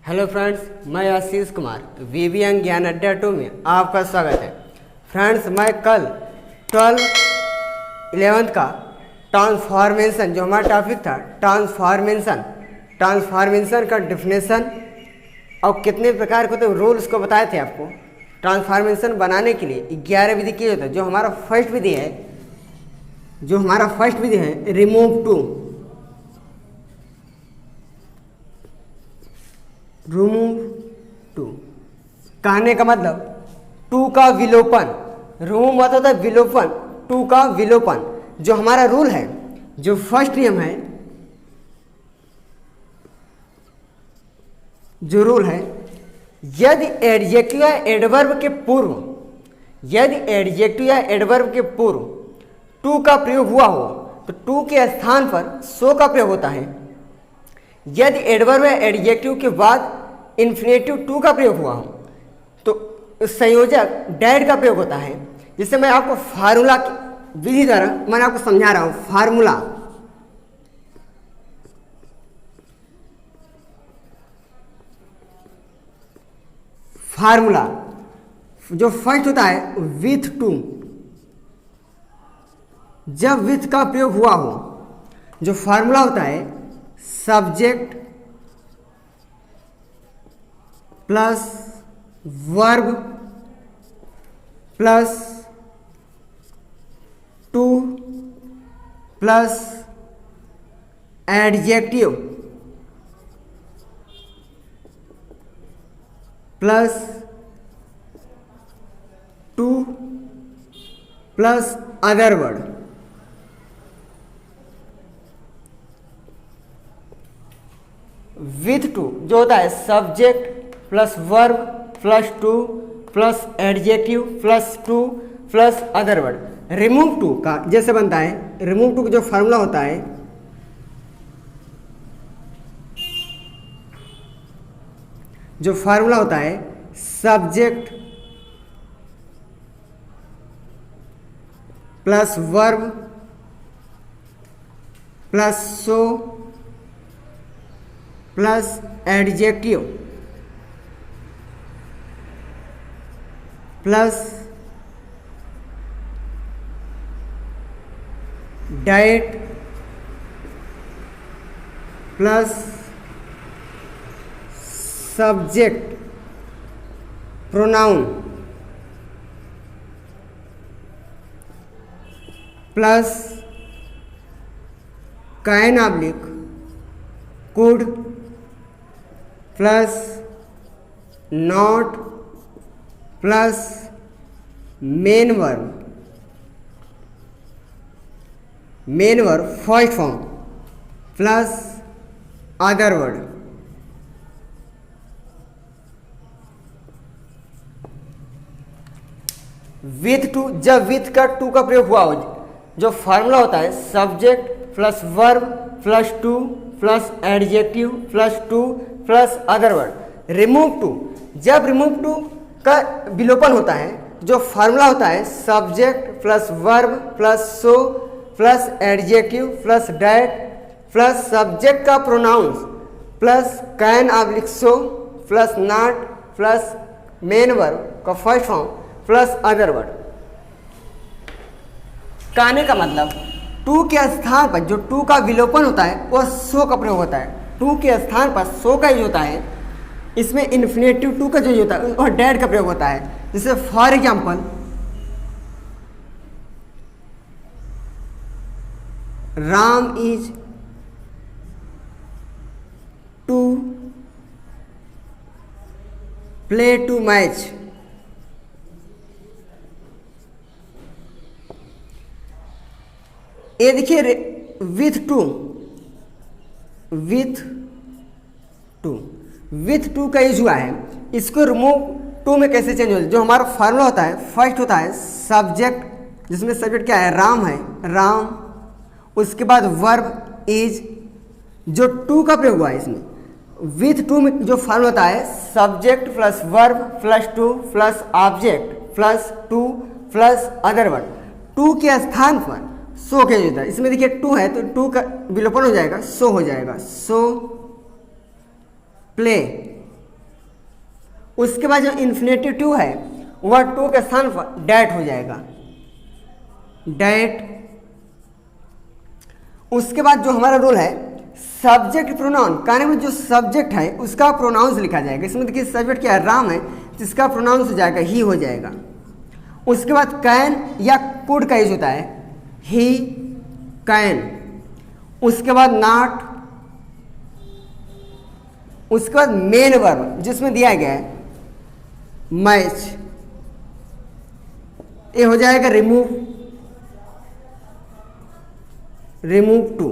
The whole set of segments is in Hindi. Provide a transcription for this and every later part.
हेलो फ्रेंड्स, मैं आशीष कुमार वीवीएन ज्ञान अड्डा 2 में आपका स्वागत है। फ्रेंड्स, मैं कल 11th का ट्रांसफॉर्मेशन जो हमारा टॉपिक था ट्रांसफॉर्मेशन का डिफिनेशन और कितने प्रकार के होते रूल्स को बताए थे आपको। ट्रांसफॉर्मेशन बनाने के लिए 11 विधि किए जाते हैं। जो हमारा फर्स्ट विधि है रिमूव टू कहने का मतलब टू का विलोपन। रिमूव मतलब होता है विलोपन, टू का विलोपन। जो हमारा रूल है, जो फर्स्ट नियम है, जो रूल है, यदि एडजेक्टिव या एडवर्ब के पूर्व टू का प्रयोग हुआ हो तो टू के स्थान पर सो का प्रयोग होता है। यदि एडवर्ब या एडजेक्टिव के बाद इन्फिनेटिव टू का प्रयोग हुआ हो तो संयोजक डैड का प्रयोग होता है। जिससे मैं आपको फार्मूला की विधि द्वारा मैंने आपको समझा रहा हूं। फार्मूला जो फर्स्ट होता है विथ टू, जब विथ का प्रयोग हुआ हो, जो फार्मूला होता है subject plus verb plus to plus adjective plus to plus other word. With too जो होता है subject plus verb plus to plus adjective plus to plus other word. Remove too का जैसे बनता है, रिमूव टू का जो फार्मूला होता है subject plus verb plus so plus adjective plus that plus subject pronoun plus can oblique could plus not plus main verb first form plus other word. With too, जब विथ का टू का प्रयोग हुआ हो, जो फार्मूला होता है subject plus verb plus to plus adjective plus to plus other word. Remove too, जब रिमूव टू का विलोपन होता है, जो फार्मूला होता है subject plus verb plus so plus adjective plus that plus subject का pronouns plus can oblique so plus not plus main verb का first form plus other word. कहने का मतलब टू के स्थान पर जो टू का विलोपन होता है वह सो का प्रयोग होता है। टू के स्थान पर सो का यूज होता है। इसमें इन्फिनेटिव टू का जो होता है वह डैड का प्रयोग होता है। जैसे for example Ram is too play to match. ये देखिए विथ टू का यूज हुआ है। इसको रिमूव टू में कैसे चेंज हो, जो हमारा फार्मूला होता है फर्स्ट होता है सब्जेक्ट, जिसमें सब्जेक्ट क्या है राम, उसके बाद वर्ब इज, जो टू का प्रयोग हुआ है इसमें। विथ टू में जो फार्मूला होता है subject plus verb plus to plus object plus to plus other word. Too के स्थान पर सो क्या होता है, इसमें देखिए टू है तो टू का विलोपन हो जाएगा, सो हो जाएगा, सो प्ले उसके बाद जो इन्फिनेटिव टू है वह टू के स्थान पर डैट हो जाएगा, डैट। उसके बाद जो हमारा रूल है सब्जेक्ट प्रोनाउन, कहने में जो सब्जेक्ट है उसका प्रोनाउंस लिखा जाएगा। इसमें देखिए सब्जेक्ट क्या है, राम है, जिसका प्रोनाउंस हो जाएगा ही हो जाएगा। उसके बाद कैन या कुड का यूज होता है, ही कैन। उसके बाद नॉट। उसके बाद मेन वर्ब जिसमें दिया गया है मैच, ये हो जाएगा remove, remove too.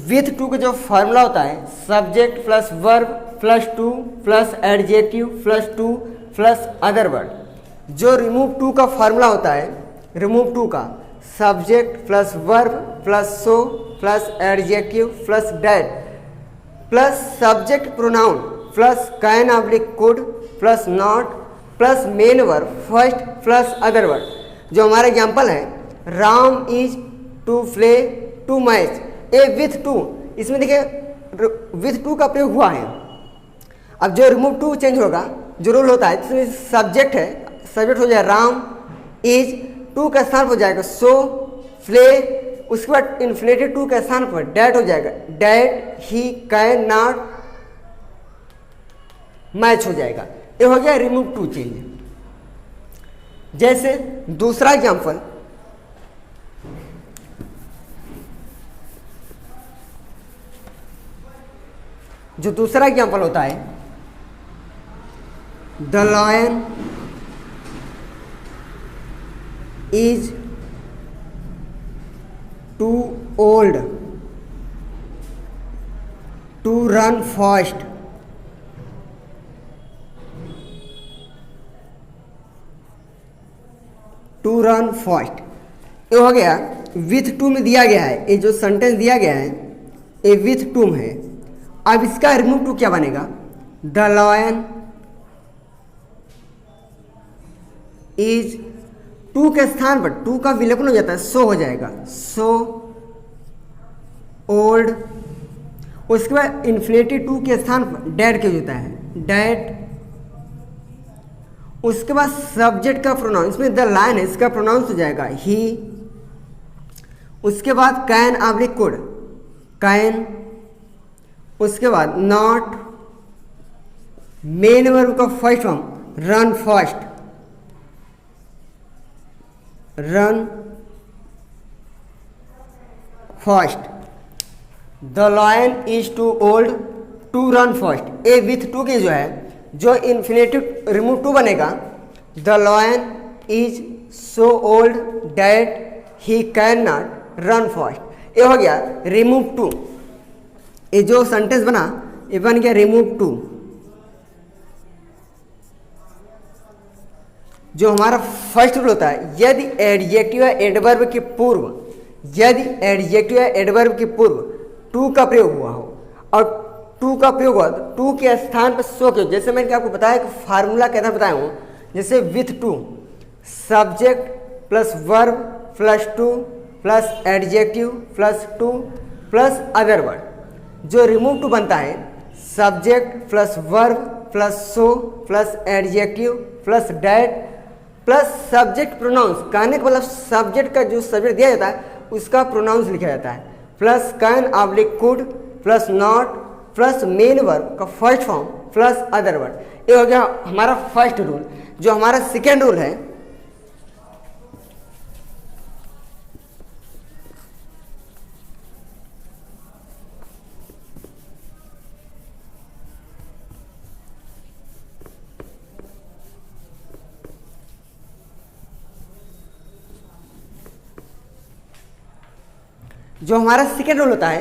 With too का जो फॉर्मूला होता है subject plus verb plus to plus adjective plus to plus other word. जो रिमूव टू का फॉर्मूला होता है, रिमूव टू का subject plus verb plus so plus adjective plus that plus subject pronoun plus can oblique could plus not plus main verb first plus other word. जो हमारा एग्जाम्पल है Ram is too play to match, A with to, इसमें देखिए विथ टू का प्रयोग हुआ है। अब जो रिमूव टू चेंज होगा, जो रूल होता है इसमें सब्जेक्ट है, सब्जेक्ट हो जाएगा राम इज, टू का स्थान हो जाएगा सो प्ले। उसके बाद इन्फिनेटिव टू के स्थान पर डैट हो जाएगा, that he can not match हो जाएगा। ये हो गया रिमूव टू चेंज। जैसे दूसरा एग्जाम्पल, जो दूसरा एग्जाम्पल होता है the lion is too old to run fast, to run fast. ये हो गया विथ टू में दिया गया है, ये जो सेंटेंस दिया गया है ये विथ टू में है। अब इसका रिमूव टू क्या बनेगा, द लायन इज, टू के स्थान पर टू का विलोपन हो जाता है, सो हो जाएगा सो ओल्ड। उसके बाद इन्फिनेटिव टू के स्थान पर डैट के होता है, डैट। उसके बाद सब्जेक्ट का प्रोनाउन, इसमें द लायन है, इसका प्रोनाउंस हो जाएगा ही। उसके बाद कैन ऑब्लिक कुड, कैन। उसके बाद नॉट, मेन वर्ब का first form run fast, run fast. The lion is too old to run fast, ए विथ टू के जो है जो इन्फिनेटिव रिमूव टू बनेगा, the lion is so old that he can not run fast. ये हो गया रिमूव टू। ये जो सेंटेंस बना ये बन गया रिमूव टू। जो हमारा फर्स्ट रूल होता है, यदि एडजेक्टिव या एडवर्ब के पूर्व, यदि एडजेक्टिव या एडवर्ब के पूर्व टू का प्रयोग हुआ हो और टू का प्रयोग हुआ तो टू के स्थान पर सो के, जैसे मैंने आपको बताया कि फार्मूला कैसा बताया हूँ, जैसे with too subject plus verb plus to plus adjective plus to plus other word. जो रिमूव टू बनता है subject plus verb plus so plus adjective plus that plus subject pronouns, कहने का मतलब सब्जेक्ट का जो सब्जेक्ट दिया जाता है उसका प्रोनाउंस लिखा जाता है, plus can oblique could plus not plus main verb का first form plus other word. ये हो गया हमारा फर्स्ट रूल। जो हमारा सेकेंड रूल है जो हमारा सेकेंड रूल होता है,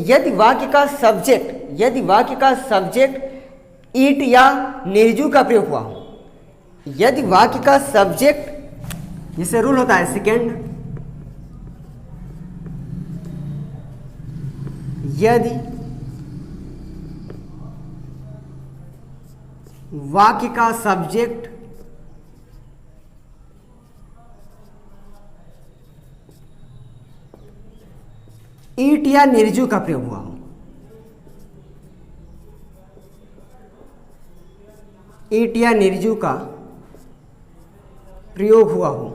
यदि वाक्य का सब्जेक्ट इट या निर्जु का प्रयोग हुआ हो, यदि वाक्य का सब्जेक्ट, जैसे रूल होता है सेकेंड, यदि वाक्य का सब्जेक्ट ईट या निर्जु का प्रयोग हुआ हो, ईट या निर्जु का प्रयोग हुआ हो,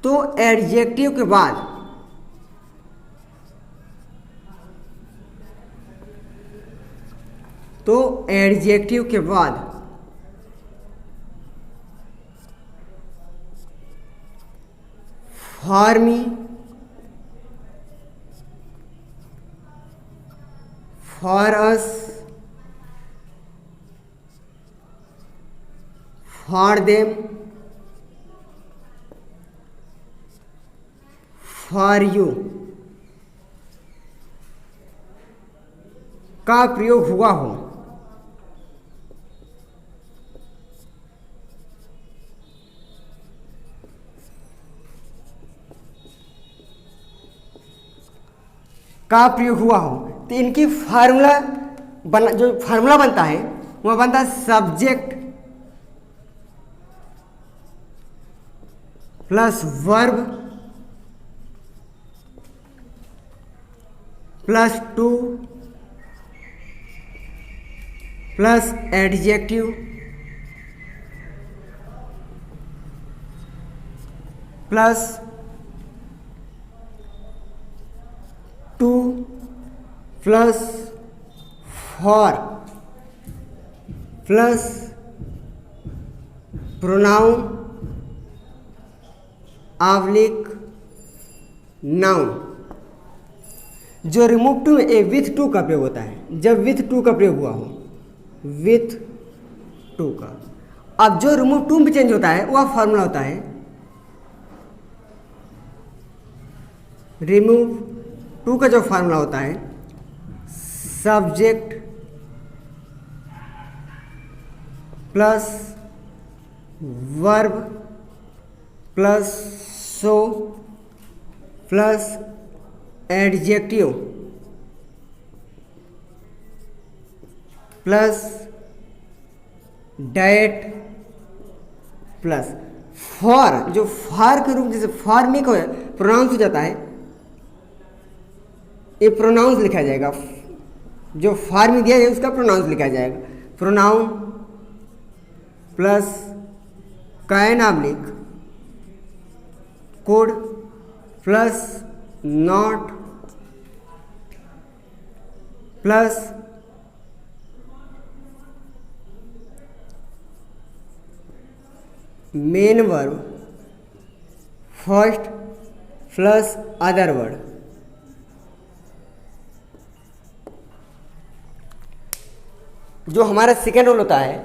तो एडजेक्टिव के बाद for me, for us, for them, for you का प्रयोग हुआ हो, तो इनकी जो फार्मूला बनता है वह बनता है subject plus verb plus to plus adjective plus to plus for plus pronoun oblique noun. जो रिमूव टू में विथ टू का प्रयोग होता है, जब विथ टू का प्रयोग हुआ हो, विथ टू का। अब जो रिमूव टू में चेंज होता है वह फॉर्मूला होता है रिमूव टू का जो फार्मूला होता है subject plus verb plus so plus adjective plus diet plus for. जो फॉर के रूप जैसे फॉर्मिक हो प्रोनाउंस हो जाता है, ये प्रोनाउंस लिखा जाएगा। जो फॉर्म दिया है उसका प्रोनाउंस लिखा जाएगा। Pronoun plus can oblique could plus not plus main verb first plus other word. जो हमारा सेकेंड रूल होता है,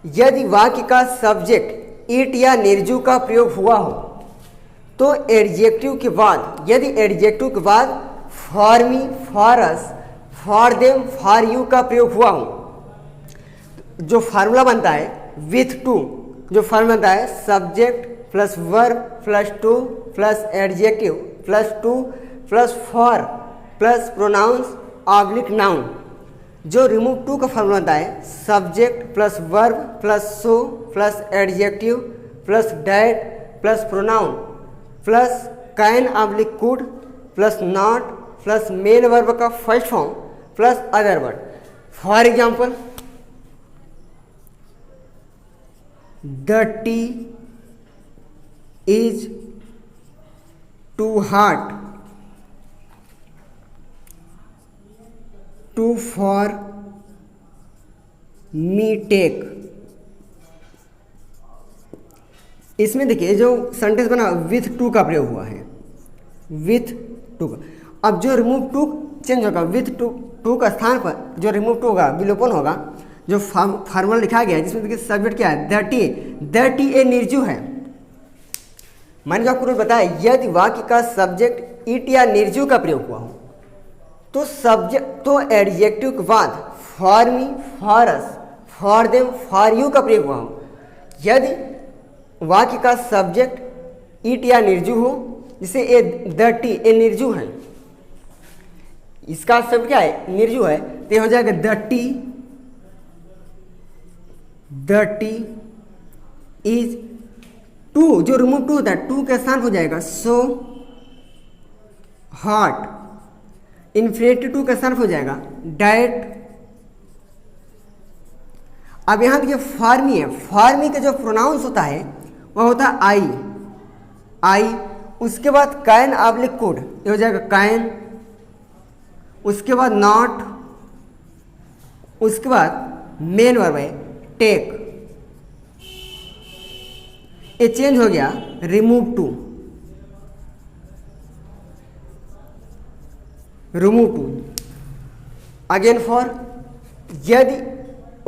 यदि वाक्य का सब्जेक्ट इट या निर्जु का प्रयोग हुआ हो तो एडजेक्टिव के बाद, यदि एडजेक्टिव के बाद for me, for us, for them, for you का प्रयोग हुआ हो, जो फार्मूला बनता है विथ टू, जो फार्मूला बनता है subject plus verb plus to plus adjective plus to plus for plus pronouns oblique noun. जो रिमूव टू का फार्मूला बनता है subject plus verb plus so plus adjective plus that plus pronoun plus can oblique could plus not plus main verb का first form plus other word. For example, the tea is too hot to for me take. इसमें देखिए जो सेंटेंस बना विथ टू का प्रयोग हुआ है, विथ टू का। अब जो रिमूव टू चेंज होगा, विथ टू का स्थान पर जो रिमूव टू होगा, विलोपन होगा, जो फार्मूला लिखा गया है जिसमें देखिए सब्जेक्ट क्या है, द टी ए निर्जु है। मैंने जो आपको रूल बताया, यदि वाक्य का सब्जेक्ट इट या निर्जु का प्रयोग हुआ हो तो सब्जेक्ट तो एडजेक्टिव के बाद for me, for us, for them, for you का प्रयोग हुआ हो। यदि वाक्य का सब्जेक्ट इट या निर्जु हो, जिसे ए द टी ए निर्जु है, इसका सब क्या है, निर्जु है, तो हो जाएगा द टी इज टू जो रिमूव टू होता है, टू के स्थान हो जाएगा सो हॉट, इन्फिनिटी टू के स्थान हो जाएगा डैट। अब यहां देखिए फॉर्मी है, फॉर्मी का जो प्रोनाउंस होता है वह होता है आई। उसके बाद कैन ऑब्लिक कुड, ये हो जाएगा कैन। उसके बाद नॉट, उसके बाद मेन वर्ब है टेक, ये चेंज हो गया रिमूव टू। अगेन फॉर, यदि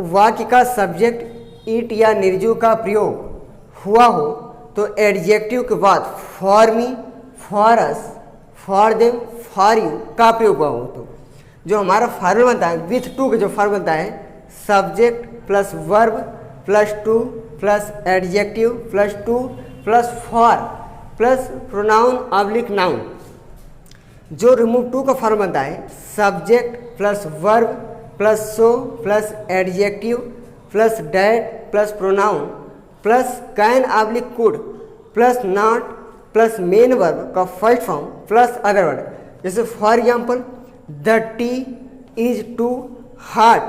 वाक्य का सब्जेक्ट इट या निर्जु का प्रयोग हुआ हो तो एडजेक्टिव के बाद for me, for us, for them, for you का प्रयोग हुआ हो तो जो हमारा फार्मूला बनता है विथ टू का जो फार्मूला बनता है subject plus verb plus to plus adjective plus to plus for plus pronoun oblique noun. जो रिमूव टू का फार्मूला बनता है subject plus verb plus so plus adjective plus that plus pronoun plus can oblique could plus not plus main verb का first form plus other word. जैसे for example the tea is too hot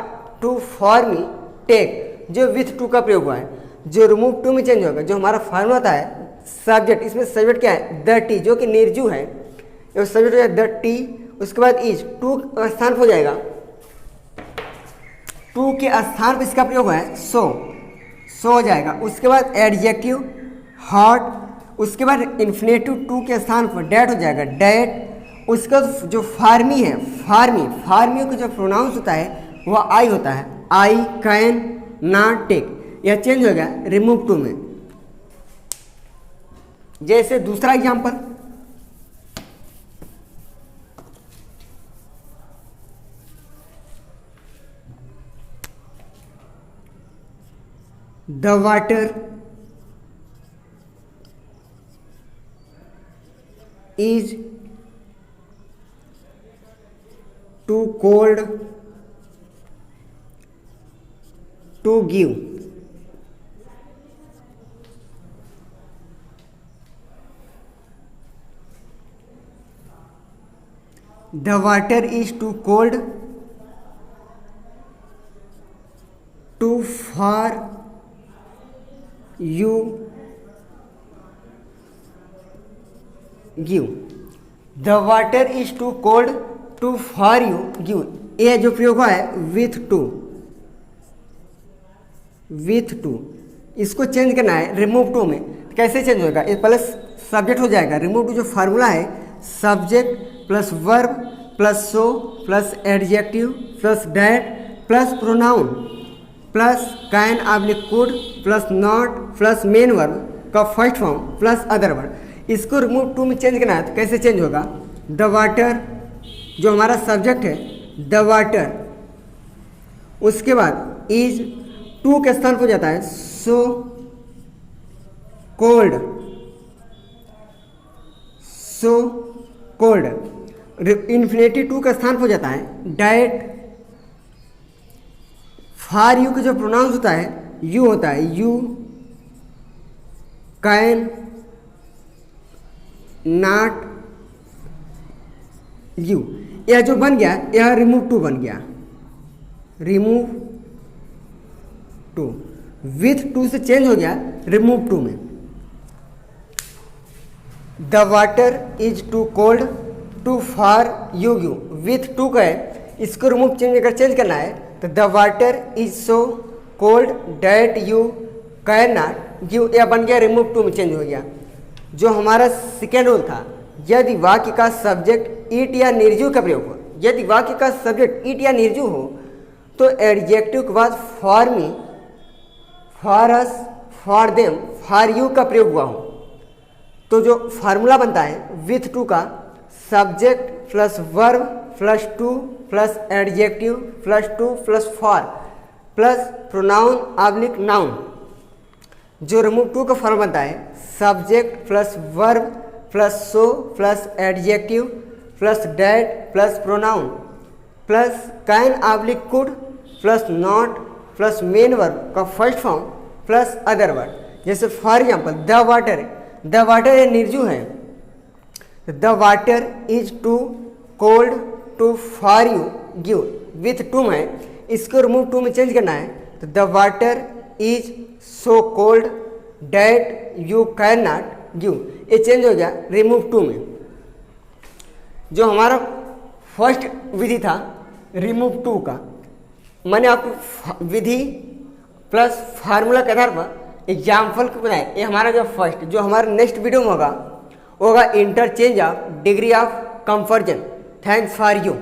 to for me take, जो विथ टू का प्रयोग हुआ है। जो रिमूव टू में चेंज होगा, जो हमारा फार्मूला होता है सब्जेक्ट, इसमें सब्जेक्ट क्या है द टी जो कि निर्जु है, सब्जेक्ट हो जाएगा द टी। उसके बाद इज टू स्थान हो जाएगा, टू के स्थान पर इसका प्रयोग है सो हो जाएगा। उसके बाद एडजेक्टिव हॉट, उसके बाद इन्फिनेटिव टू के स्थान पर डैट हो जाएगा डैट। उसका जो फार्मी है फार्मी का जो प्रोनाउंस होता है वह आई होता है आई, कैन, नॉट, टेक, यह चेंज हो गया रिमूव टू में। जैसे दूसरा example the water is too cold to give. The water is too cold to for you give. The water is too cold to for you give, ये जो प्रयोग हुआ है विथ टू, इसको चेंज करना है रिमूव टू में। कैसे चेंज होगा, ये प्लस सब्जेक्ट हो जाएगा। रिमूव टू जो फार्मूला है subject plus verb plus so plus adjective plus that plus pronoun plus can oblique could plus not plus main verb का first form plus other verb. इसको रिमूव टू में चेंज करना है तो कैसे चेंज होगा, द वाटर जो हमारा सब्जेक्ट है द वाटर, उसके बाद इज टू के स्थान पर जाता है सो कोल्ड, इन्फिनिटी टू का स्थान पर जाता है डाइट। फॉर यू का जो प्रोनाउंस होता है यू होता है यू, कैन, नॉट, यू, यह जो बन गया यह रिमूव टू बन गया। रिमूव टू विथ टू से चेंज हो गया रिमूव टू में। The water is too cold to for you give, with too का है, इसको रिमूव चेंज अगर चेंज करना है तो the water is so cold that you can not give, यह बन गया रिमूव टू में चेंज हो गया। जो हमारा सेकेंड रूल था, यदि वाक्य का सब्जेक्ट इट या निर्जु का प्रयोग हो, यदि वाक्य का सब्जेक्ट इट या निर्जु हो तो एडजेक्टिव के बाद for me, for us, for them, for you का प्रयोग हुआ हो तो जो फार्मूला बनता है विथ टू का subject plus verb plus to plus adjective plus to plus for plus pronoun oblique noun. जो रिमूव टू का फॉर्म बनता है subject plus verb plus so plus adjective plus that plus pronoun plus can oblique could plus not plus main verb का first form plus other word. जैसे फॉर एग्जाम्पल द वाटर ये निर्जु है, the water is too cold to for you give, with too में इसको रिमूव टू में चेंज करना है, तो the water is so cold that you can not give, ये चेंज हो गया रिमूव टू में। जो हमारा फर्स्ट विधि था रिमूव टू का, मैंने आपको विधि प्लस फार्मूला के आधार पर एग्जाम्पल को बनाया। ये हमारा जो फर्स्ट, जो हमारा नेक्स्ट वीडियो में होगा वो होगा interchange of degree of conversion. Thanks for you.